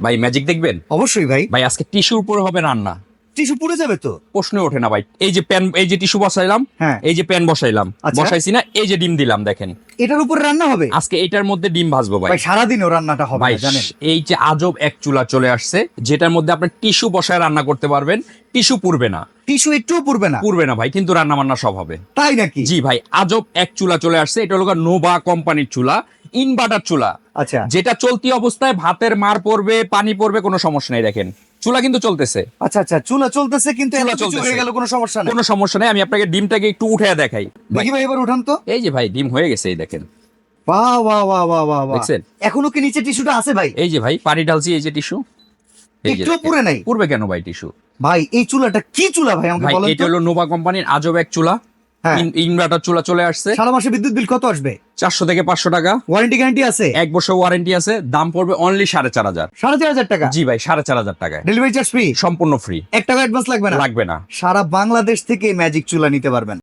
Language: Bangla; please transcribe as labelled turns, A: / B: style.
A: ভাই ম্যাজিক দেখবেন?
B: অবশ্যই ভাই।
A: ভাই আজকে টিস্যুর উপরে হবে রান্না।
B: টিস্যু পুড়ে যাবে তো?
A: প্রশ্ন ওঠে না ভাই। এই যে প্যান, এই যে টিস্যু বসাইলাম,
B: হ্যাঁ।
A: এই যে প্যান বসাইলাম,
B: আচ্ছা।
A: বসাইছি না, এই যে ডিম দিলাম, দেখেন
B: এটার উপরে রান্না হবে?
A: আজকে এটার মধ্যে ডিম ভাজবো ভাই।
B: ভাই সারাদিনও রান্নাটা হবে
A: ভাই
B: না, জানেন?
A: এই যে আজব এক চুলা চলে আসছে, যেটার মধ্যে আপনি টিস্যু বসায় রান্না করতে পারবেন, টিস্যু পুড়বে না।
B: টিস্যু একটুও পুড়বে না?
A: পুড়বে না ভাই, কিন্তু রান্না বান্না সব হবে।
B: তাই নাকি?
A: জি ভাই, আজব এক চুলা চলে আসছে। এটা হলো নোভা কোম্পানির চুলা, ইনভার্টার চুলা।
B: আচ্ছা।
A: যেটা চলতি অবস্থায় ভাতের মার পড়বে, পানি পড়বে, কোনো সমস্যা নেই। দেখেন চুলা কিন্তু চলতেছে,
B: আচ্ছা আচ্ছা, চুলা চলতেছে কিন্তু
A: চুলা
B: এত কিছু
A: চলতেছে।
B: হয়ে গেল, কোনো সমস্যা নেই?
A: কোনো সমস্যা নেই। আমি আপনাকে ডিমটাকে একটু উঠে দেখাই ভাই।
B: দেখি ভাই, এবার উঠান তো।
A: এই যে ভাই ডিম হয়ে গেছে, এই দেখেন,
B: বাহ বাহ বাহ বাহ বাহ বাহ।
A: দেখছেন?
B: এখনো কি নিচে টিস্যুটা আছে ভাই?
A: এই যে ভাই পানি ঢালছি, এই যে টিস্যু, এই যে
B: একটুও
A: দেখেন।
B: পুড়ে নাই?
A: পুড়বে কেন ভাই টিস্যু?
B: ভাই এই চুলাটা কি চুলা ভাই, আমাকে
A: ভাই
B: বলেন
A: এটা
B: তো।
A: হলো নোভা কোম্পানির আজব এক চুলা,
B: হ্যাঁ।
A: ইনভার্টার চুলা চলে আসছে।
B: সারা মাসে বিদ্যুৎ বিল কত আসবে?
A: 400 থেকে 500 টাকা।
B: ওয়ারেন্টি গ্যারান্টি আছে?
A: 1 বছর ওয়ারেন্টি আছে। দাম পড়বে অনলি 4,500।
B: 4,500 টাকা?
A: জি ভাই, 4,500 টাকায়
B: ডেলিভারি চার্জ ফ্রি?
A: সম্পূর্ণ ফ্রি।
B: 1 টাকা অ্যাডভান্স লাগবে না?
A: লাগবে না।
B: সারা বাংলাদেশ থেকে ম্যাজিক চুলা নিতে পারবেন।